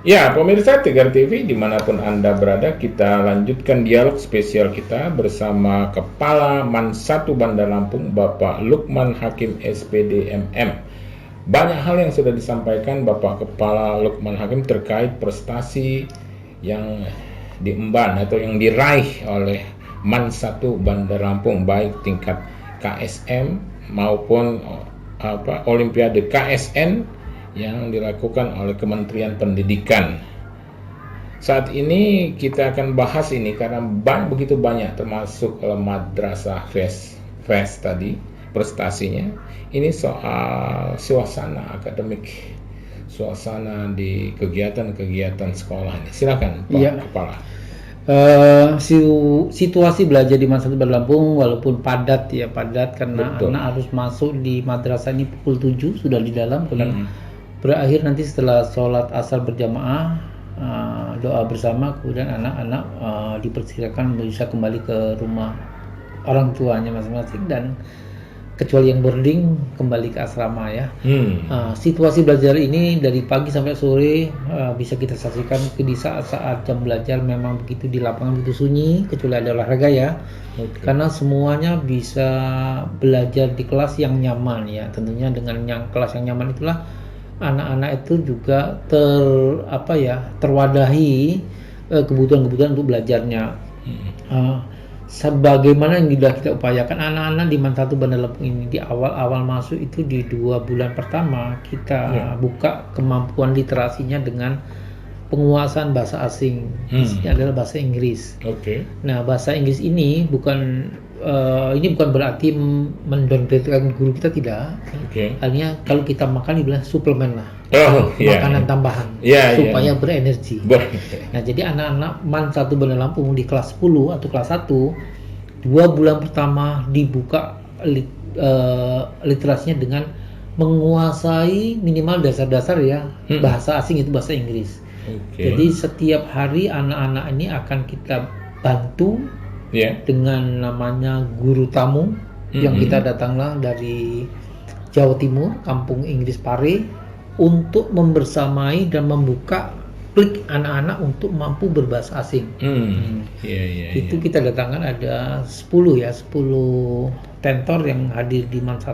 Ya, pemirsa Tegar TV dimanapun Anda berada, kita lanjutkan dialog spesial kita bersama Kepala Man 1 Bandar Lampung, Bapak Lukman Hakim SPD MM. Banyak hal yang sudah disampaikan Bapak Kepala Lukman Hakim terkait prestasi yang diemban atau yang diraih oleh Man 1 Bandar Lampung, baik tingkat KSM maupun Olimpiade KSN yang dilakukan oleh Kementerian Pendidikan. Saat ini kita akan bahas ini karena begitu banyak, termasuk Madrasah Fest tadi prestasinya. Ini soal suasana akademik, suasana di kegiatan-kegiatan sekolah ini. Silakan Pak Kepala. Situasi belajar di Man 1 Bandar Lampung walaupun padat karena Betul. anak harus masuk di madrasah ini pukul 7 sudah di dalam, kemudian berakhir nanti setelah sholat asar berjamaah, doa bersama, kemudian anak-anak dipersilakan bisa kembali ke rumah orang tuanya masing-masing, dan kecuali yang boarding kembali ke asrama ya. Situasi belajar ini dari pagi sampai sore bisa kita saksikan di saat-saat jam belajar memang begitu di lapangan begitu sunyi, kecuali ada olahraga ya. Karena semuanya bisa belajar di kelas yang nyaman ya. Tentunya dengan kelas yang nyaman itulah anak-anak itu juga terwadahi kebutuhan-kebutuhan untuk belajarnya. Sebagaimana yang sudah kita upayakan, anak-anak di Man 1 Bandar Lampung ini di awal-awal masuk itu di 2 bulan pertama kita buka kemampuan literasinya dengan penguasaan bahasa asing. Ini adalah bahasa Inggris. Nah, bahasa Inggris ini bukan berarti mendowngrade guru kita, tidak. Artinya kalau kita makan dibilang suplemen lah. Makanan tambahan supaya berenergi. Nah, jadi anak-anak Man 1 Bandar Lampung di kelas 10 atau kelas 1 2 bulan pertama dibuka literasinya dengan menguasai minimal dasar-dasar ya bahasa asing, itu bahasa Inggris. Jadi setiap hari anak-anak ini akan kita bantu dengan namanya guru tamu yang kita datanglah dari Jawa Timur, Kampung Inggris Pare, untuk membersamai dan membuka klik anak-anak untuk mampu berbahasa asing. Itu kita datangkan ada 10 tentor yang hadir di Man 1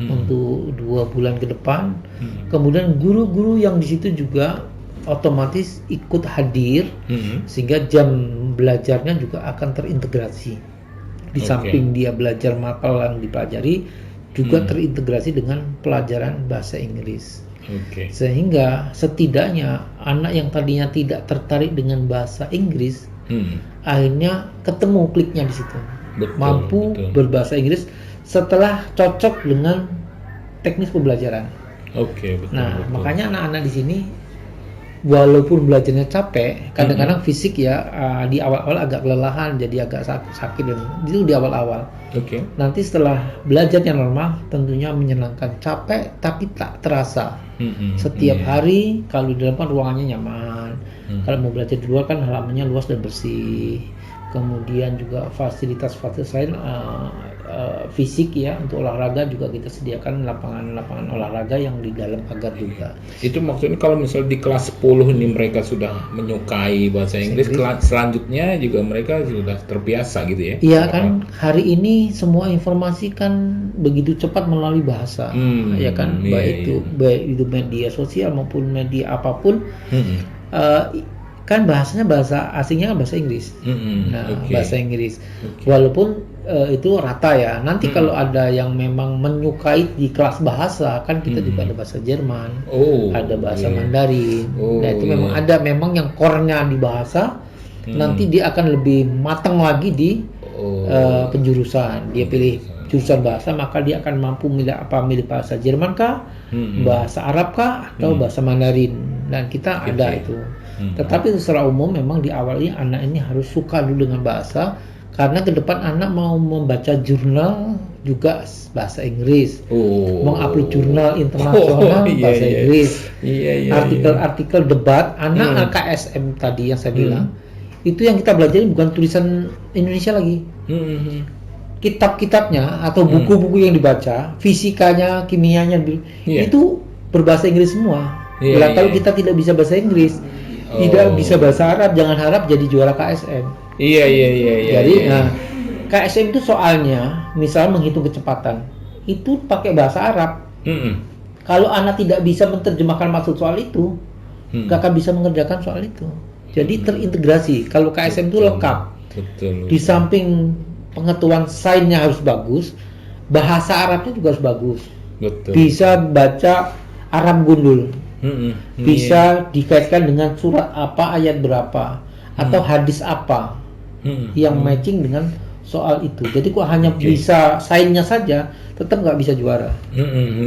untuk 2 bulan ke depan. Kemudian guru-guru yang di situ juga otomatis ikut hadir, sehingga jam belajarnya juga akan terintegrasi. Di samping dia belajar mapel yang dipelajari, juga terintegrasi dengan pelajaran bahasa Inggris. Sehingga setidaknya anak yang tadinya tidak tertarik dengan bahasa Inggris akhirnya ketemu kliknya di situ. Mampu berbahasa Inggris setelah cocok dengan teknis pembelajaran. Makanya anak-anak di sini walaupun belajarnya capek, kadang-kadang fisik ya di awal-awal agak kelelahan, jadi agak sakit dan itu di awal-awal. Nanti setelah belajarnya normal, tentunya menyenangkan, capek tapi tak terasa. Setiap hari kalau di dalam kan ruangannya nyaman. Kalau mau belajar di luar kan halamannya luas dan bersih. Kemudian juga fasilitas-fasilitas lain fisik ya, untuk olahraga juga kita sediakan lapangan olahraga yang di dalam pagar juga. Itu maksudnya kalau misalnya di kelas 10 ini mereka sudah menyukai bahasa Inggris, selanjutnya juga mereka sudah terbiasa gitu ya? Iya kan, hari ini semua informasi kan begitu cepat melalui bahasa, ya kan, baik itu media sosial maupun media apapun. Kan bahasanya bahasa asingnya kan bahasa Inggris. Bahasa Inggris. Walaupun itu rata ya. Nanti kalau ada yang memang menyukai di kelas bahasa, kan kita juga ada bahasa Jerman, ada bahasa Mandarin. Nah, itu memang ada yang core-nya di bahasa. Nanti dia akan lebih matang lagi di penjurusan. Dia pilih jurusan bahasa, maka dia akan mampu milih bahasa Jerman kah, bahasa Arab kah, atau bahasa Mandarin. Dan kita ada itu. Tetapi secara umum memang di awalnya anak ini harus suka dulu dengan bahasa, karena ke depan anak mau membaca jurnal juga bahasa Inggris, mengupload jurnal internasional bahasa Inggris, artikel-artikel debat anak KSM tadi yang saya bilang, itu yang kita belajar bukan tulisan Indonesia lagi. Kitab-kitabnya atau buku-buku yang dibaca, fisikanya, kimianya itu berbahasa Inggris semua. Kalau kita tidak bisa bahasa Inggris, tidak bisa bahasa Arab, jangan harap jadi juara KSM. Iya. Jadi KSM itu soalnya, misal menghitung kecepatan, itu pakai bahasa Arab. Kalau anak tidak bisa menerjemahkan maksud soal itu, nggak akan bisa mengerjakan soal itu. Jadi terintegrasi. Kalau KSM itu lengkap. Di samping pengetahuan sainnya harus bagus, bahasa Arabnya juga harus bagus. Bisa baca Arab gundul, bisa dikaitkan dengan surat apa, ayat berapa, atau hadis apa yang matching dengan soal itu. Jadi kok hanya bisa sainnya saja, tetap nggak bisa juara.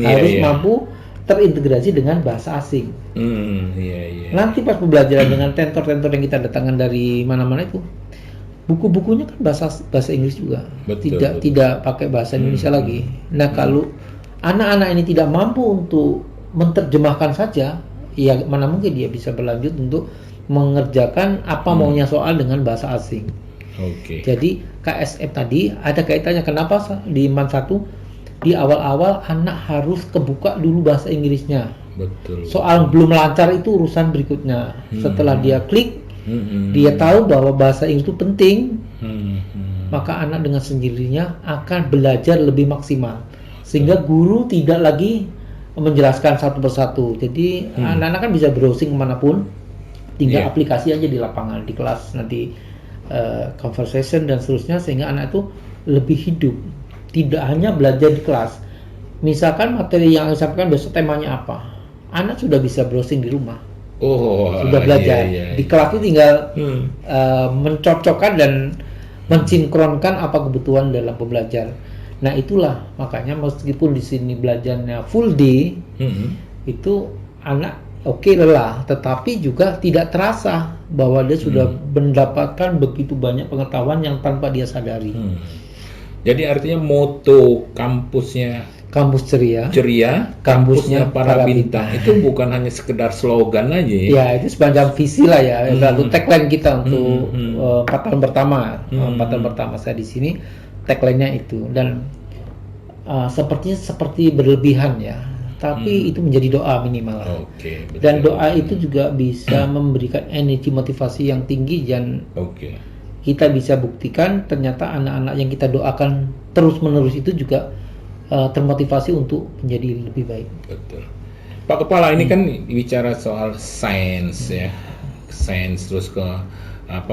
Harus mampu terintegrasi dengan bahasa asing. Nanti pas pembelajaran dengan tentor-tentor yang kita datangkan dari mana-mana itu, buku-bukunya kan bahasa Inggris juga, tidak pakai bahasa Indonesia lagi. Nah, kalau anak-anak ini tidak mampu untuk menerjemahkan saja, ya mana mungkin dia bisa berlanjut untuk mengerjakan apa maunya soal dengan bahasa asing. Jadi KSM tadi ada kaitannya. Kenapa di MAN 1 di awal-awal anak harus kebuka dulu bahasa Inggrisnya. Soal belum lancar itu urusan berikutnya. Setelah dia klik, dia tahu bahwa bahasa Inggris itu penting, maka anak dengan sendirinya akan belajar lebih maksimal, sehingga guru tidak lagi menjelaskan satu persatu. Jadi anak-anak kan bisa browsing kemanapun, tinggal aplikasi aja di lapangan, di kelas nanti conversation dan seterusnya, sehingga anak itu lebih hidup, tidak hanya belajar di kelas. Misalkan materi yang disampaikan besok temanya apa, anak sudah bisa browsing di rumah. Sudah belajar. Di kelas itu tinggal mencocokkan dan mensinkronkan apa kebutuhan dalam pembelajar. Nah, itulah makanya meskipun di sini belajarnya full day, itu anak lelah, tetapi juga tidak terasa bahwa dia sudah mendapatkan begitu banyak pengetahuan yang tanpa dia sadari. Jadi artinya moto kampusnya Kampus Ceria, kampusnya para bintang itu bukan hanya sekedar slogan aja ya. Ya, itu sepanjang visi lah ya. Lalu tagline kita untuk 4 tahun pertama. 4 tahun pertama saya di sini, tagline-nya itu. Dan seperti berlebihan ya. Tapi itu menjadi doa minimal. Betul. Dan doa itu juga bisa memberikan energi motivasi yang tinggi, dan kita bisa buktikan ternyata anak-anak yang kita doakan terus-menerus itu juga termotivasi untuk menjadi lebih baik. Betul. Pak Kepala, ini kan bicara soal sains ya, sains terus ke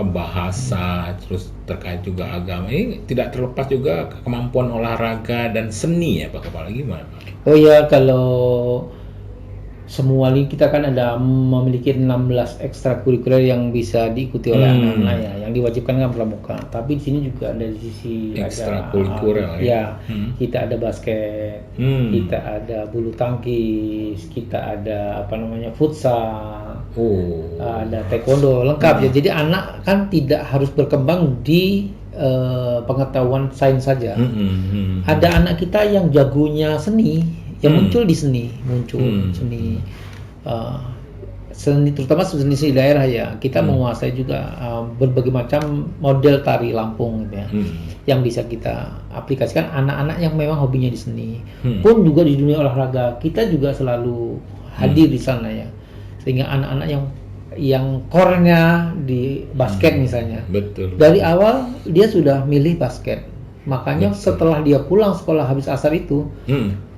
bahasa, terus terkait juga agama. Ini tidak terlepas juga kemampuan olahraga dan seni ya Pak Kepala, gimana Pak? Oh ya, kalau semua kita kan memiliki 16 ekstrakurikuler yang bisa diikuti oleh anak-anak ya, yang diwajibkan kan pramuka. Tapi di sini juga ada di sisi ekstrakurikuler kita ada basket, kita ada bulu tangkis, kita ada futsal, ada taekwondo, lengkap ya. Jadi anak kan tidak harus berkembang di pengetahuan sains saja. Ada anak kita yang jagonya seni, yang muncul di seni, seni terutama seni daerah ya. Kita menguasai juga berbagai macam model tari Lampung gitu ya, yang bisa kita aplikasikan. Anak-anak yang memang hobinya di seni pun juga di dunia olahraga kita juga selalu hadir di sana ya, sehingga anak-anak yang core-nya di basket misalnya, dari awal dia sudah milih basket. Makanya setelah dia pulang sekolah habis asar itu,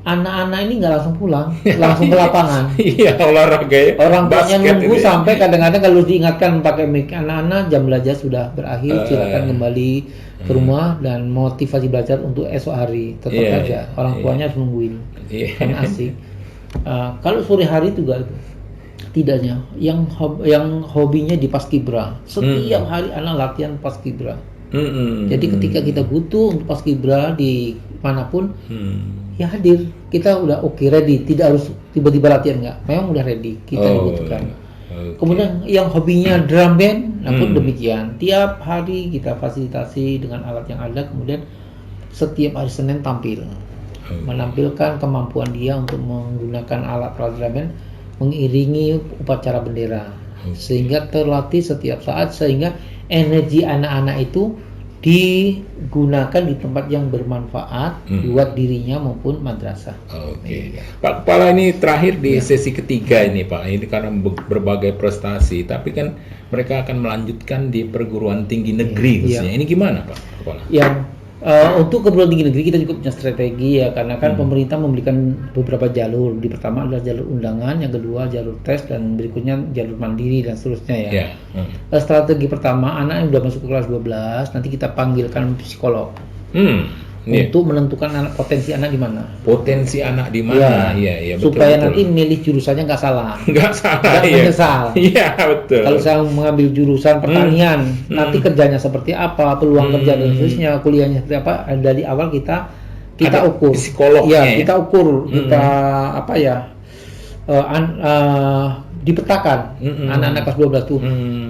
anak-anak ini nggak langsung pulang, langsung ke lapangan. Iya, olahraga ya. Orang tuanya nunggu sampai kadang-kadang kalau diingatkan pakai mic, anak-anak jam belajar sudah berakhir, silakan kembali ke rumah dan motivasi belajar untuk esok hari. Tetap saja orang tuanya harus nungguin, kan asik. Kalau sore hari juga tidaknya, yang hobinya di paskibra, setiap hari anak latihan paskibra. Jadi ketika kita butuh untuk paskibra di manapun, ya hadir. Kita udah ready, tidak harus tiba-tiba latihan, enggak. Memang udah ready, kita dibutuhkan. Kemudian yang hobinya drum band, pun demikian. Tiap hari kita fasilitasi dengan alat yang ada, kemudian setiap hari Senin tampil. Menampilkan kemampuan dia untuk menggunakan alat-alat drum band, mengiringi upacara bendera. Sehingga terlatih setiap saat, sehingga energi anak-anak itu digunakan di tempat yang bermanfaat buat dirinya maupun madrasah. Oke. Pak Kepala, ini terakhir di sesi ketiga ini Pak, ini karena berbagai prestasi, tapi kan mereka akan melanjutkan di perguruan tinggi negeri khususnya. Ini gimana Pak Kepala? Untuk perguruan tinggi negeri kita juga punya strategi ya, karena kan pemerintah memberikan beberapa jalur. Di pertama adalah jalur undangan, yang kedua jalur tes, dan berikutnya jalur mandiri dan seterusnya ya. Strategi pertama, anak yang sudah masuk ke kelas 12 nanti kita panggilkan psikolog untuk menentukan potensi anak di mana. Potensi anak di mana? Iya, betul. Supaya nanti milih jurusannya nggak salah. Nggak menyesal. Iya, betul. Kalau saya mengambil jurusan pertanian, nanti kerjanya seperti apa, peluang kerja dan seterusnya, kuliahnya seperti apa, dari awal kita ukur. Psikolognya. Kita ukur, kita dipetakan anak-anak kelas 12 tuh.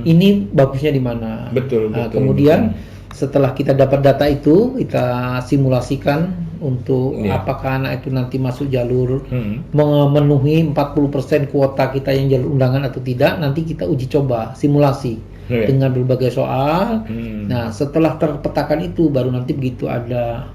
Ini bagusnya di mana. Betul. Kemudian setelah kita dapat data itu, kita simulasikan untuk apakah anak itu nanti masuk jalur memenuhi 40% kuota kita yang jalur undangan atau tidak. Nanti kita uji coba simulasi dengan berbagai soal. Nah, setelah terpetakan itu, baru nanti begitu ada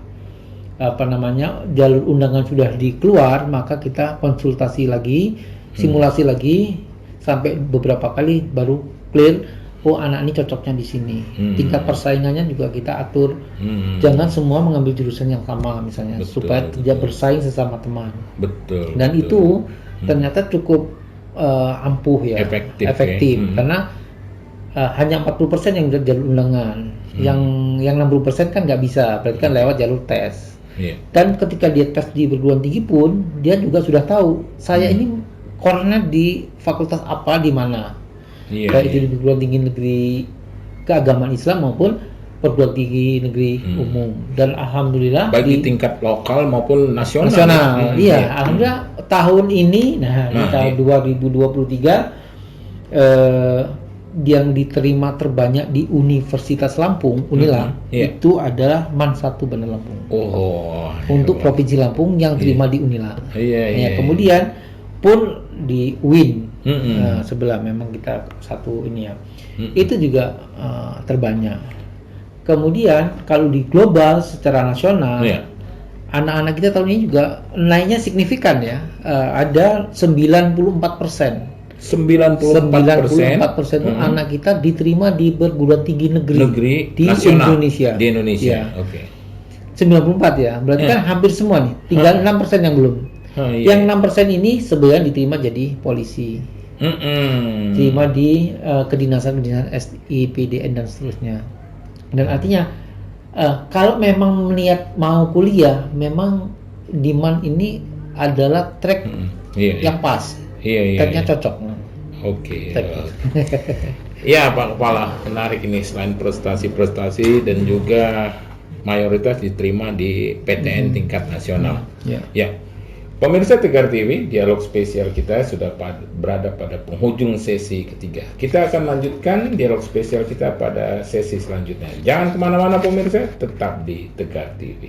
jalur undangan sudah dikeluar, maka kita konsultasi lagi, simulasi lagi sampai beberapa kali baru clear. Anak ini cocoknya di sini. Tingkat persaingannya juga kita atur. Jangan semua mengambil jurusan yang sama misalnya, supaya tidak bersaing sesama teman. Dan itu ternyata cukup ampuh ya, efektif. Karena hanya 40% yang jalur undangan. Yang 60% kan nggak bisa, berarti kan lewat jalur tes. Dan ketika dia tes di perguruan tinggi pun, dia juga sudah tahu saya ini core-nya di fakultas apa, di mana. Baik itu di perguruan tinggi negeri keagamaan Islam maupun perguruan tinggi negeri umum. Dan alhamdulillah baik di tingkat lokal maupun nasional. Alhamdulillah tahun ini, di tahun 2023 yang diterima terbanyak di Universitas Lampung, Unila, itu adalah MAN 1 Bandar Lampung. Untuk Provinsi Lampung yang terima di Unila. Kemudian pun di UIN sebelah, memang kita satu ini ya. Itu juga terbanyak. Kemudian kalau di global secara nasional, anak-anak kita tahun ini juga naiknya signifikan ya. Ada 94%. 94% itu anak kita diterima di perguruan tinggi negeri di nasional, Indonesia. Di Indonesia. 94 ya. Berarti kan hampir semua nih. Tinggal 6% yang belum. Yang 6% ini sebenarnya diterima jadi polisi, terima di kedinasan SI, PDN dan seterusnya. Dan artinya kalau memang niat mau kuliah, memang demand ini adalah track yang pas, tracknya cocok. Ya Pak Kepala, menarik ini, selain prestasi-prestasi dan juga mayoritas diterima di PTN tingkat nasional. Pemirsa Tegar TV, dialog spesial kita sudah berada pada penghujung sesi ketiga. Kita akan lanjutkan dialog spesial kita pada sesi selanjutnya. Jangan kemana-mana pemirsa, tetap di Tegar TV.